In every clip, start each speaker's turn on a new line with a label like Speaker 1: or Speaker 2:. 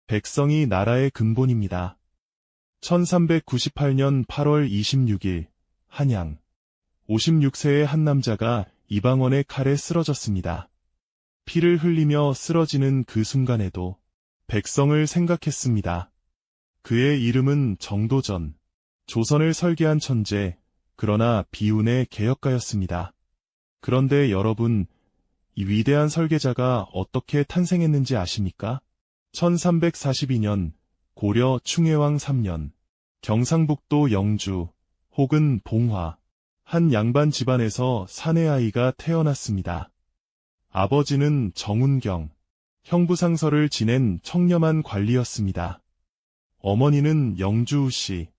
Speaker 1: 백성이 나라의 근본입니다. 1398년 8월 26일, 한양. 56세의 한 남자가 이방원의 칼에 쓰러졌습니다. 피를 흘리며 쓰러지는 그 순간에도 백성을 생각했습니다. 그의 이름은 정도전, 조선을 설계한 천재, 그러나 비운의 개혁가였습니다. 그런데 여러분, 이 위대한 설계자가 어떻게 탄생했는지 아십니까? 1342년, 고려 충혜왕 3년, 경상북도 영주, 혹은 봉화, 한 양반 집안에서 사내 아이가 태어났습니다. 아버지는 정운경, 형부상서를 지낸 청렴한 관리였습니다. 어머니는 영주우씨,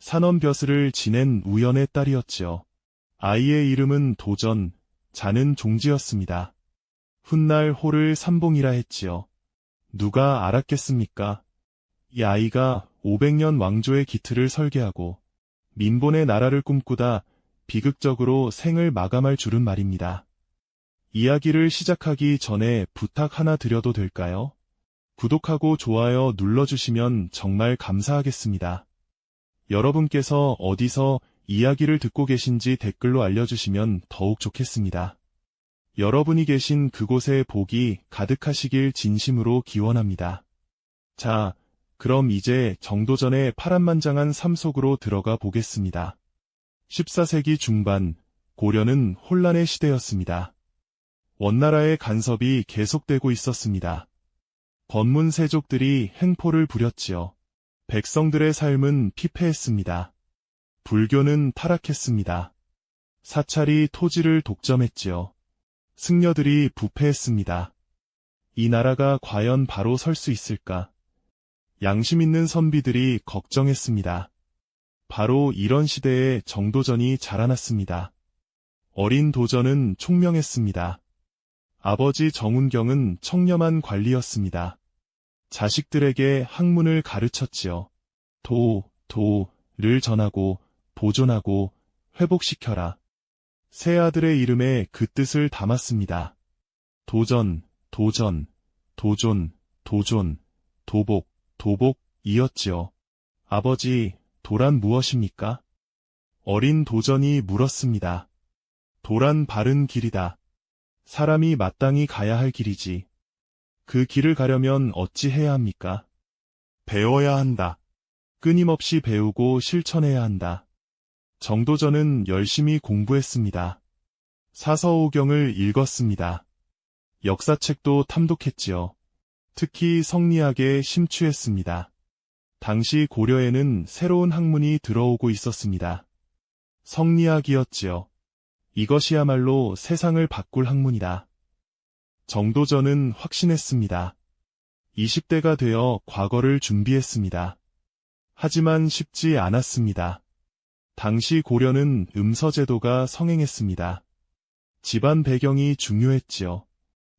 Speaker 1: 산원벼슬을 지낸 우연의 딸이었지요. 아이의 이름은 도전, 자는 종지였습니다. 훗날 호를 삼봉이라 했지요. 누가 알았겠습니까? 이 아이가 500년 왕조의 기틀을 설계하고 민본의 나라를 꿈꾸다 비극적으로 생을 마감할 줄은 말입니다. 이야기를 시작하기 전에 부탁 하나 드려도 될까요? 구독하고 좋아요 눌러주시면 정말 감사하겠습니다. 여러분께서 어디서 이야기를 듣고 계신지 댓글로 알려주시면 더욱 좋겠습니다. 여러분이 계신 그곳에 복이 가득하시길 진심으로 기원합니다. 자, 그럼 이제 정도전의 파란만장한 삶 속으로 들어가 보겠습니다. 14세기 중반, 고려는 혼란의 시대였습니다. 원나라의 간섭이 계속되고 있었습니다. 권문세족들이 횡포를 부렸지요. 백성들의 삶은 피폐했습니다. 불교는 타락했습니다. 사찰이 토지를 독점했지요. 승려들이 부패했습니다. 이 나라가 과연 바로 설 수 있을까? 양심 있는 선비들이 걱정했습니다. 바로 이런 시대에 정도전이 자라났습니다. 어린 도전은 총명했습니다. 아버지 정운경은 청렴한 관리였습니다. 자식들에게 학문을 가르쳤지요. 도를 전하고 보존하고 회복시켜라. 세 아들의 이름에 그 뜻을 담았습니다. 도전, 도전, 도존, 도존, 도복, 도복이었지요. 아버지, 도란 무엇입니까? 어린 도전이 물었습니다. 도란 바른 길이다. 사람이 마땅히 가야 할 길이지. 그 길을 가려면 어찌 해야 합니까? 배워야 한다. 끊임없이 배우고 실천해야 한다. 정도전은 열심히 공부했습니다. 사서오경을 읽었습니다. 역사책도 탐독했지요. 특히 성리학에 심취했습니다. 당시 고려에는 새로운 학문이 들어오고 있었습니다. 성리학이었지요. 이것이야말로 세상을 바꿀 학문이다. 정도전은 확신했습니다. 20대가 되어 과거를 준비했습니다. 하지만 쉽지 않았습니다. 당시 고려는 음서제도가 성행했습니다. 집안 배경이 중요했지요.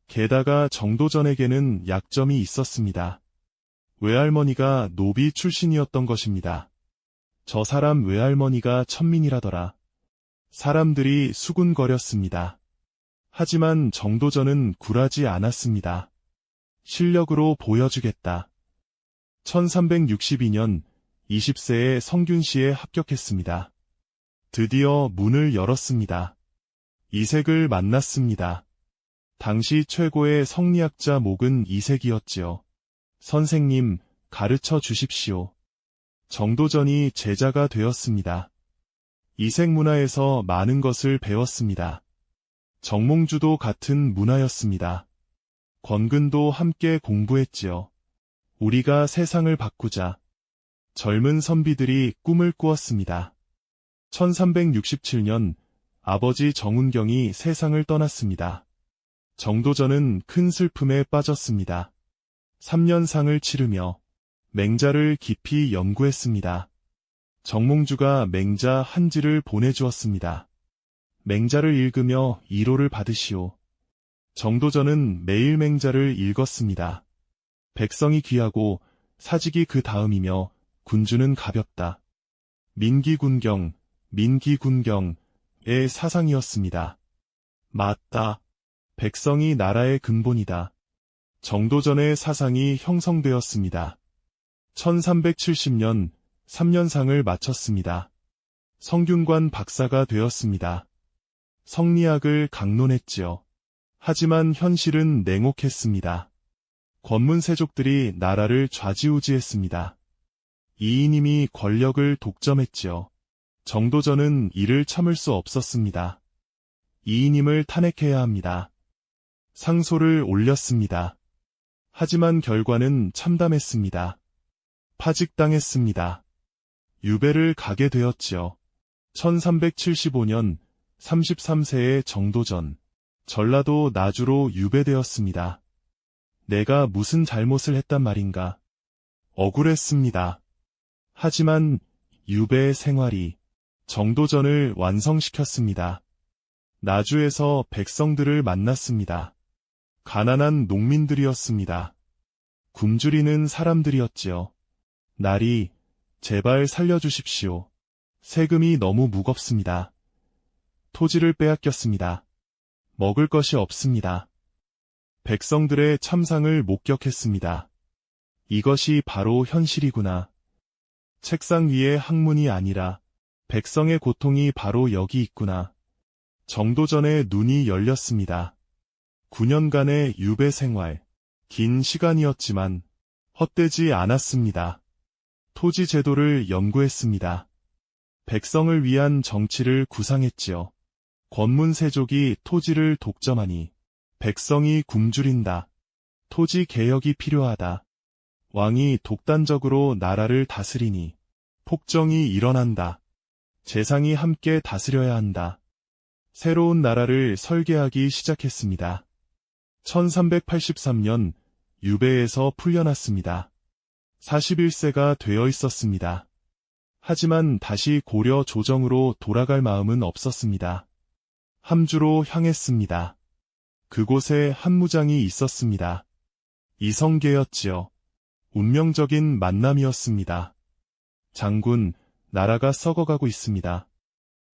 Speaker 1: 게다가 정도전에게는 약점이 있었습니다. 외할머니가 노비 출신이었던 것입니다. 저 사람 외할머니가 천민이라더라. 사람들이 수군거렸습니다. 하지만 정도전은 굴하지 않았습니다. 실력으로 보여주겠다. 1362년 20세의 성균시에 합격했습니다. 드디어 문을 열었습니다. 이색을 만났습니다. 당시 최고의 성리학자 목은 이색이었지요. 선생님, 가르쳐 주십시오. 정도전이 제자가 되었습니다. 이색 문화에서 많은 것을 배웠습니다. 정몽주도 같은 문화였습니다. 권근도 함께 공부했지요. 우리가 세상을 바꾸자. 젊은 선비들이 꿈을 꾸었습니다. 1367년 아버지 정운경이 세상을 떠났습니다. 정도전은 큰 슬픔에 빠졌습니다. 3년상을 치르며 맹자를 깊이 연구했습니다. 정몽주가 맹자 한지를 보내주었습니다. 맹자를 읽으며 이로를 받으시오. 정도전은 매일 맹자를 읽었습니다. 백성이 귀하고 사직이 그 다음이며 군주는 가볍다. 민기군경의 사상이었습니다. 맞다. 백성이 나라의 근본이다. 정도전의 사상이 형성되었습니다. 1370년 3년상을 마쳤습니다. 성균관 박사가 되었습니다. 성리학을 강론했지요. 하지만 현실은 냉혹했습니다. 권문세족들이 나라를 좌지우지했습니다. 이이님이 권력을 독점했지요. 정도전은 이를 참을 수 없었습니다. 이이님을 탄핵해야 합니다. 상소를 올렸습니다. 하지만 결과는 참담했습니다. 파직당했습니다. 유배를 가게 되었지요. 1375년 33세의 정도전, 전라도 나주로 유배되었습니다. 내가 무슨 잘못을 했단 말인가? 억울했습니다. 하지만 유배 생활이 정도전을 완성시켰습니다. 나주에서 백성들을 만났습니다. 가난한 농민들이었습니다. 굶주리는 사람들이었지요. 날이 제발 살려주십시오. 세금이 너무 무겁습니다. 토지를 빼앗겼습니다. 먹을 것이 없습니다. 백성들의 참상을 목격했습니다. 이것이 바로 현실이구나. 책상 위에 학문이 아니라 백성의 고통이 바로 여기 있구나. 정도전의 눈이 열렸습니다. 9년간의 유배 생활, 긴 시간이었지만 헛되지 않았습니다. 토지 제도를 연구했습니다. 백성을 위한 정치를 구상했지요. 권문세족이 토지를 독점하니 백성이 굶주린다. 토지 개혁이 필요하다. 왕이 독단적으로 나라를 다스리니 폭정이 일어난다. 재상이 함께 다스려야 한다. 새로운 나라를 설계하기 시작했습니다. 1383년 유배에서 풀려났습니다. 41세가 되어 있었습니다. 하지만 다시 고려 조정으로 돌아갈 마음은 없었습니다. 함주로 향했습니다. 그곳에 한무장이 있었습니다. 이성계였지요. 운명적인 만남이었습니다. 장군, 나라가 썩어가고 있습니다.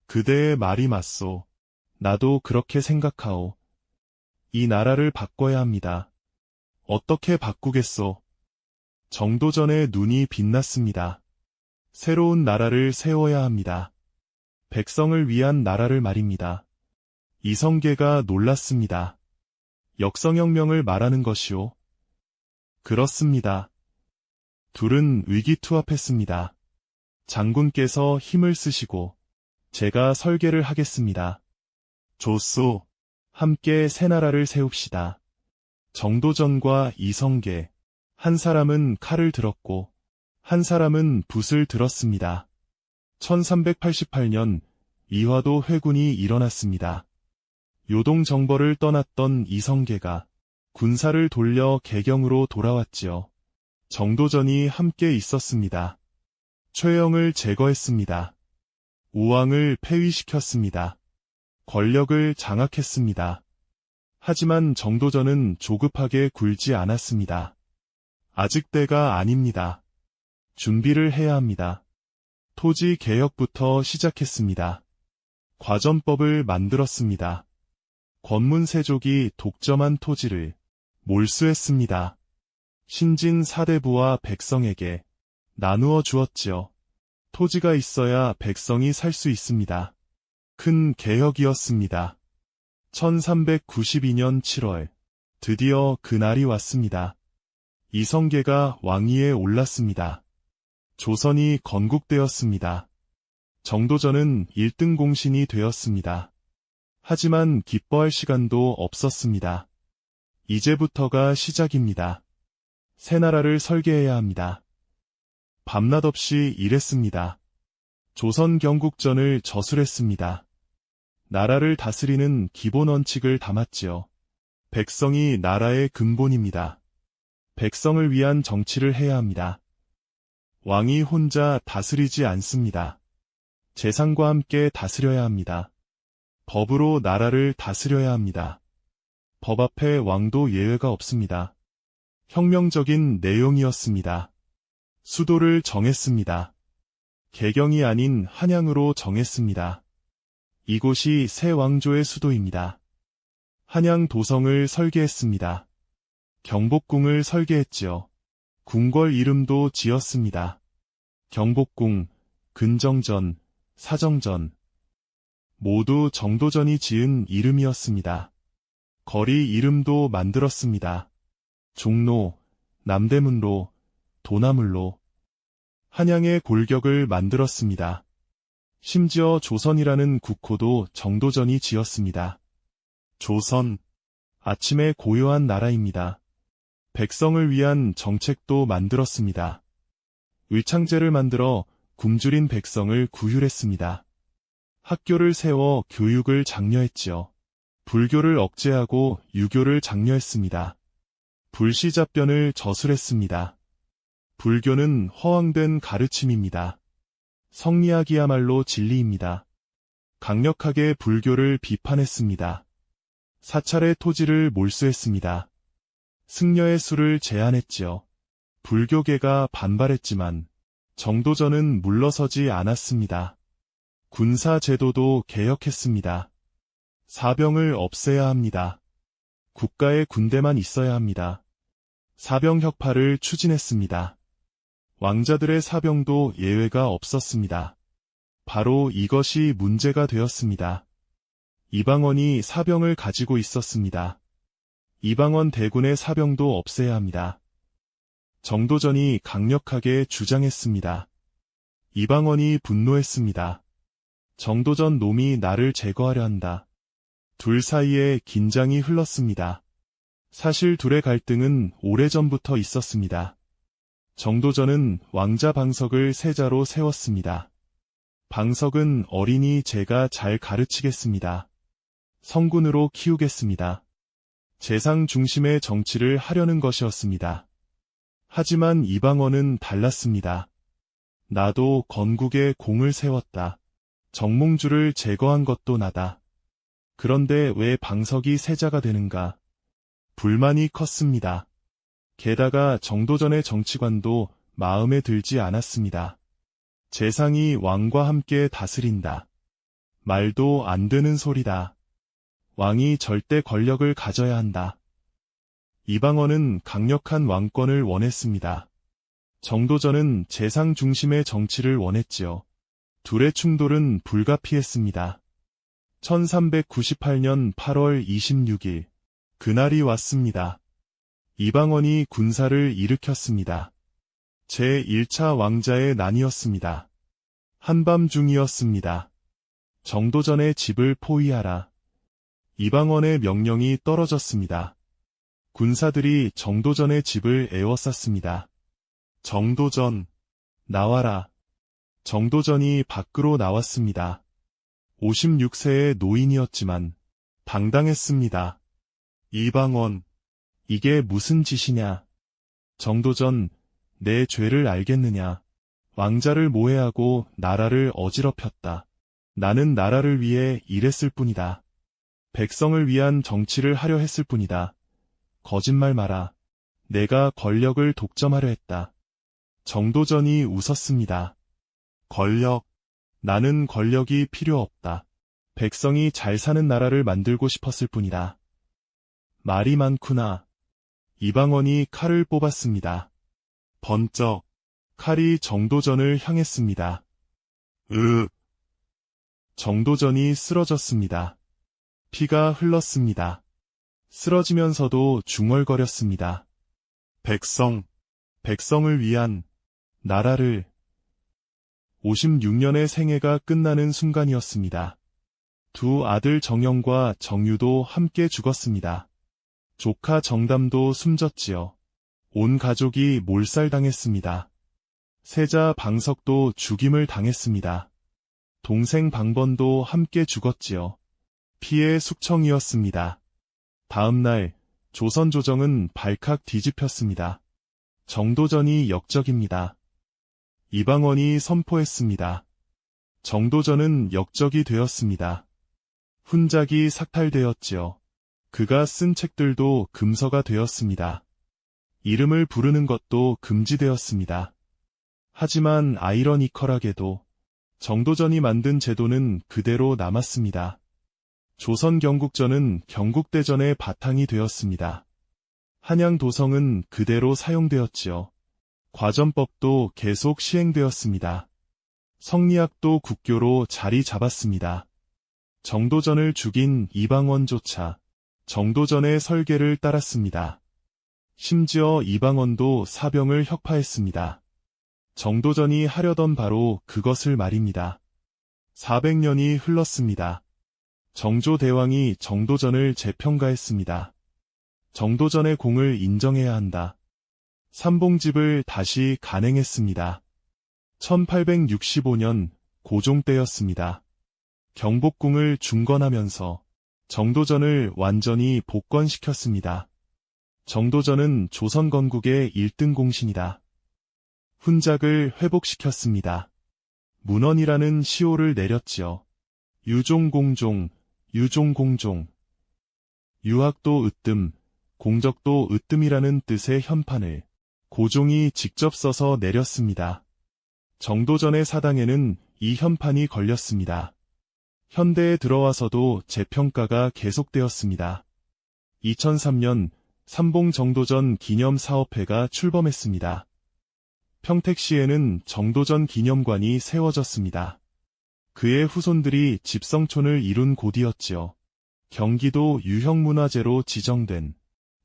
Speaker 1: 그대의 말이 맞소. 나도 그렇게 생각하오. 이 나라를 바꿔야 합니다. 어떻게 바꾸겠소? 정도전의 눈이 빛났습니다. 새로운 나라를 세워야 합니다. 백성을 위한 나라를 말입니다. 이성계가 놀랐습니다. 역성혁명을 말하는 것이오? 그렇습니다. 둘은 의기투합했습니다. 장군께서 힘을 쓰시고 제가 설계를 하겠습니다. 좋소. 함께 새 나라를 세웁시다. 정도전과 이성계, 한 사람은 칼을 들었고 한 사람은 붓을 들었습니다. 1388년 이화도 회군이 일어났습니다. 요동정벌을 떠났던 이성계가 군사를 돌려 개경으로 돌아왔지요. 정도전이 함께 있었습니다. 최영을 제거했습니다. 우왕을 폐위시켰습니다. 권력을 장악했습니다. 하지만 정도전은 조급하게 굴지 않았습니다. 아직 때가 아닙니다. 준비를 해야 합니다. 토지 개혁부터 시작했습니다. 과전법을 만들었습니다. 권문세족이 독점한 토지를 몰수했습니다. 신진 사대부와 백성에게 나누어 주었지요. 토지가 있어야 백성이 살 수 있습니다. 큰 개혁이었습니다. 1392년 7월, 드디어 그날이 왔습니다. 이성계가 왕위에 올랐습니다. 조선이 건국되었습니다. 정도전은 1등 공신이 되었습니다. 하지만 기뻐할 시간도 없었습니다. 이제부터가 시작입니다. 새 나라를 설계해야 합니다. 밤낮 없이 일했습니다. 조선 경국전을 저술했습니다. 나라를 다스리는 기본 원칙을 담았지요. 백성이 나라의 근본입니다. 백성을 위한 정치를 해야 합니다. 왕이 혼자 다스리지 않습니다. 재상과 함께 다스려야 합니다. 법으로 나라를 다스려야 합니다. 법 앞에 왕도 예외가 없습니다. 혁명적인 내용이었습니다. 수도를 정했습니다. 개경이 아닌 한양으로 정했습니다. 이곳이 새 왕조의 수도입니다. 한양 도성을 설계했습니다. 경복궁을 설계했지요. 궁궐 이름도 지었습니다. 경복궁, 근정전, 사정전. 모두 정도전이 지은 이름이었습니다. 거리 이름도 만들었습니다. 종로, 남대문로, 도나물로. 한양의 골격을 만들었습니다. 심지어 조선이라는 국호도 정도전이 지었습니다. 조선, 아침의 고요한 나라입니다. 백성을 위한 정책도 만들었습니다. 의창제를 만들어 굶주린 백성을 구휼했습니다. 학교를 세워 교육을 장려했지요. 불교를 억제하고 유교를 장려했습니다. 불시잡변을 저술했습니다. 불교는 허황된 가르침입니다. 성리학이야말로 진리입니다. 강력하게 불교를 비판했습니다. 사찰의 토지를 몰수했습니다. 승려의 수를 제한했지요. 불교계가 반발했지만 정도전은 물러서지 않았습니다. 군사제도도 개혁했습니다. 사병을 없애야 합니다. 국가에 군대만 있어야 합니다. 사병혁파를 추진했습니다. 왕자들의 사병도 예외가 없었습니다. 바로 이것이 문제가 되었습니다. 이방원이 사병을 가지고 있었습니다. 이방원 대군의 사병도 없애야 합니다. 정도전이 강력하게 주장했습니다. 이방원이 분노했습니다. 정도전 놈이 나를 제거하려 한다. 둘 사이에 긴장이 흘렀습니다. 사실 둘의 갈등은 오래전부터 있었습니다. 정도전은 왕자 방석을 세자로 세웠습니다. 방석은 어린이 제가 잘 가르치겠습니다. 성군으로 키우겠습니다. 재상 중심의 정치를 하려는 것이었습니다. 하지만 이방원은 달랐습니다. 나도 건국에 공을 세웠다. 정몽주를 제거한 것도 나다. 그런데 왜 방석이 세자가 되는가? 불만이 컸습니다. 게다가 정도전의 정치관도 마음에 들지 않았습니다. 재상이 왕과 함께 다스린다. 말도 안 되는 소리다. 왕이 절대 권력을 가져야 한다. 이방원은 강력한 왕권을 원했습니다. 정도전은 재상 중심의 정치를 원했지요. 둘의 충돌은 불가피했습니다. 1398년 8월 26일, 그날이 왔습니다. 이방원이 군사를 일으켰습니다. 제1차 왕자의 난이었습니다. 한밤중이었습니다. 정도전의 집을 포위하라. 이방원의 명령이 떨어졌습니다. 군사들이 정도전의 집을 에워쌌습니다. 정도전, 나와라. 정도전이 밖으로 나왔습니다. 56세의 노인이었지만 당당했습니다. 이방원, 이게 무슨 짓이냐? 정도전, 내 죄를 알겠느냐? 왕자를 모해하고 나라를 어지럽혔다. 나는 나라를 위해 일했을 뿐이다. 백성을 위한 정치를 하려 했을 뿐이다. 거짓말 마라. 내가 권력을 독점하려 했다. 정도전이 웃었습니다. 권력. 나는 권력이 필요 없다. 백성이 잘 사는 나라를 만들고 싶었을 뿐이다. 말이 많구나. 이방원이 칼을 뽑았습니다. 번쩍. 칼이 정도전을 향했습니다. 정도전이 쓰러졌습니다. 피가 흘렀습니다. 쓰러지면서도 중얼거렸습니다. 백성을 위한 나라를. 56년의 생애가 끝나는 순간이었습니다. 두 아들 정영과 정유도 함께 죽었습니다. 조카 정담도 숨졌지요. 온 가족이 몰살당했습니다. 세자 방석도 죽임을 당했습니다. 동생 방번도 함께 죽었지요. 피해 숙청이었습니다. 다음 날 조선 조정은 발칵 뒤집혔습니다. 정도전이 역적입니다. 이방원이 선포했습니다. 정도전은 역적이 되었습니다. 훈작이 삭탈되었지요. 그가 쓴 책들도 금서가 되었습니다. 이름을 부르는 것도 금지되었습니다. 하지만 아이러니컬하게도 정도전이 만든 제도는 그대로 남았습니다. 조선 경국전은 경국대전의 바탕이 되었습니다. 한양 도성은 그대로 사용되었지요. 과전법도 계속 시행되었습니다. 성리학도 국교로 자리 잡았습니다. 정도전을 죽인 이방원조차 정도전의 설계를 따랐습니다. 심지어 이방원도 사병을 혁파했습니다. 정도전이 하려던 바로 그것을 말입니다. 400년이 흘렀습니다. 정조대왕이 정도전을 재평가했습니다. 정도전의 공을 인정해야 한다. 삼봉집을 다시 간행했습니다. 1865년 고종 때였습니다. 경복궁을 중건하면서 정도전을 완전히 복건시켰습니다. 정도전은 조선 건국의 1등 공신이다. 훈작을 회복시켰습니다. 문헌이라는 시호를 내렸지요. 유종공종, 유종공종. 유학도 으뜸, 공적도 으뜸이라는 뜻의 현판을 고종이 직접 써서 내렸습니다. 정도전의 사당에는 이 현판이 걸렸습니다. 현대에 들어와서도 재평가가 계속되었습니다. 2003년 삼봉정도전 기념사업회가 출범했습니다. 평택시에는 정도전 기념관이 세워졌습니다. 그의 후손들이 집성촌을 이룬 곳이었지요. 경기도 유형문화재로 지정된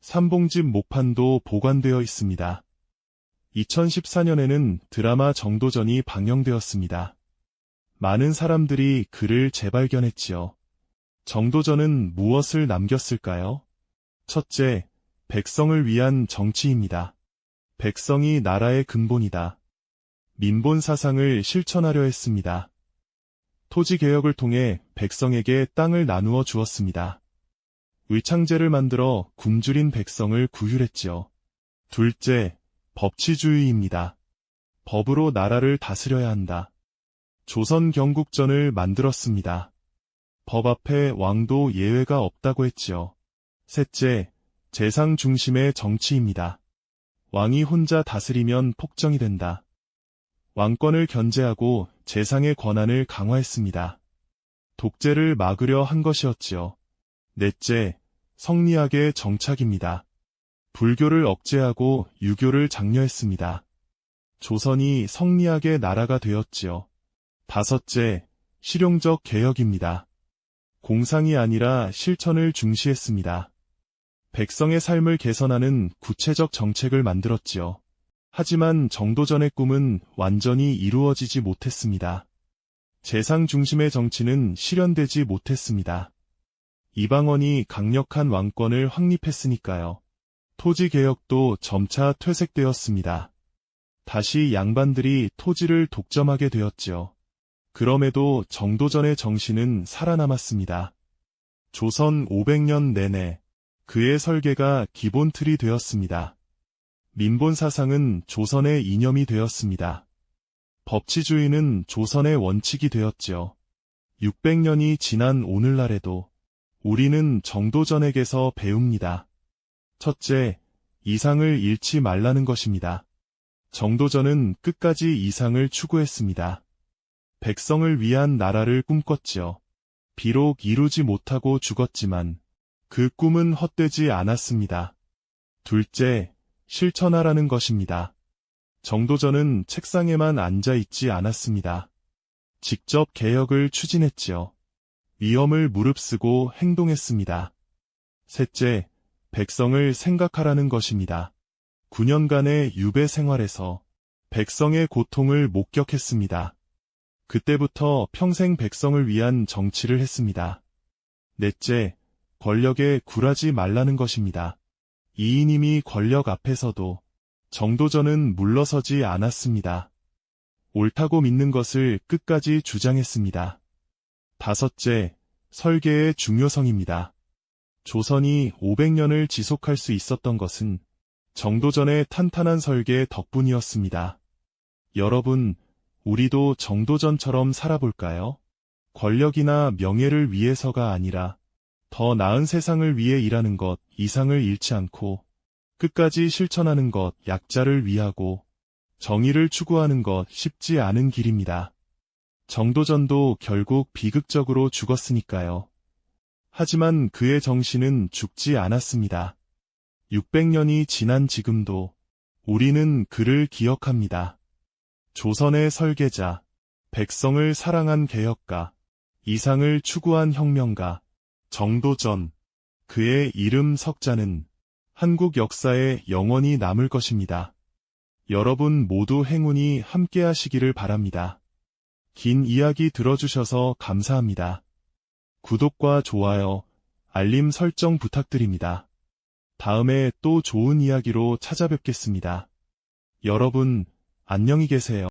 Speaker 1: 삼봉집 목판도 보관되어 있습니다. 2014년에는 드라마 정도전이 방영되었습니다. 많은 사람들이 그를 재발견했지요. 정도전은 무엇을 남겼을까요? 첫째, 백성을 위한 정치입니다. 백성이 나라의 근본이다. 민본 사상을 실천하려 했습니다. 토지개혁을 통해 백성에게 땅을 나누어 주었습니다. 의창제를 만들어 굶주린 백성을 구휼했지요. 둘째, 법치주의입니다. 법으로 나라를 다스려야 한다. 조선 경국전을 만들었습니다. 법 앞에 왕도 예외가 없다고 했지요. 셋째, 재상 중심의 정치입니다. 왕이 혼자 다스리면 폭정이 된다. 왕권을 견제하고 재상의 권한을 강화했습니다. 독재를 막으려 한 것이었지요. 넷째, 성리학의 정착입니다. 불교를 억제하고 유교를 장려했습니다. 조선이 성리학의 나라가 되었지요. 다섯째, 실용적 개혁입니다. 공상이 아니라 실천을 중시했습니다. 백성의 삶을 개선하는 구체적 정책을 만들었지요. 하지만 정도전의 꿈은 완전히 이루어지지 못했습니다. 재상 중심의 정치는 실현되지 못했습니다. 이방원이 강력한 왕권을 확립했으니까요. 토지개혁도 점차 퇴색되었습니다. 다시 양반들이 토지를 독점하게 되었지요. 그럼에도 정도전의 정신은 살아남았습니다. 조선 500년 내내 그의 설계가 기본 틀이 되었습니다. 민본 사상은 조선의 이념이 되었습니다. 법치주의는 조선의 원칙이 되었지요. 600년이 지난 오늘날에도 우리는 정도전에게서 배웁니다. 첫째, 이상을 잃지 말라는 것입니다. 정도전은 끝까지 이상을 추구했습니다. 백성을 위한 나라를 꿈꿨지요. 비록 이루지 못하고 죽었지만 그 꿈은 헛되지 않았습니다. 둘째, 실천하라는 것입니다. 정도전은 책상에만 앉아 있지 않았습니다. 직접 개혁을 추진했지요. 위험을 무릅쓰고 행동했습니다. 셋째, 백성을 생각하라는 것입니다. 9년간의 유배 생활에서 백성의 고통을 목격했습니다. 그때부터 평생 백성을 위한 정치를 했습니다. 넷째, 권력에 굴하지 말라는 것입니다. 이인임이 권력 앞에서도 정도전은 물러서지 않았습니다. 옳다고 믿는 것을 끝까지 주장했습니다. 다섯째, 설계의 중요성입니다. 조선이 500년을 지속할 수 있었던 것은 정도전의 탄탄한 설계 덕분이었습니다. 여러분, 우리도 정도전처럼 살아볼까요? 권력이나 명예를 위해서가 아니라 더 나은 세상을 위해 일하는 것, 이상을 잃지 않고 끝까지 실천하는 것, 약자를 위하고 정의를 추구하는 것, 쉽지 않은 길입니다. 정도전도 결국 비극적으로 죽었으니까요. 하지만 그의 정신은 죽지 않았습니다. 600년이 지난 지금도 우리는 그를 기억합니다. 조선의 설계자, 백성을 사랑한 개혁가, 이상을 추구한 혁명가, 정도전. 그의 이름 석자는 한국 역사에 영원히 남을 것입니다. 여러분 모두 행운이 함께하시기를 바랍니다. 긴 이야기 들어주셔서 감사합니다. 구독과 좋아요, 알림 설정 부탁드립니다. 다음에 또 좋은 이야기로 찾아뵙겠습니다. 여러분, 안녕히 계세요.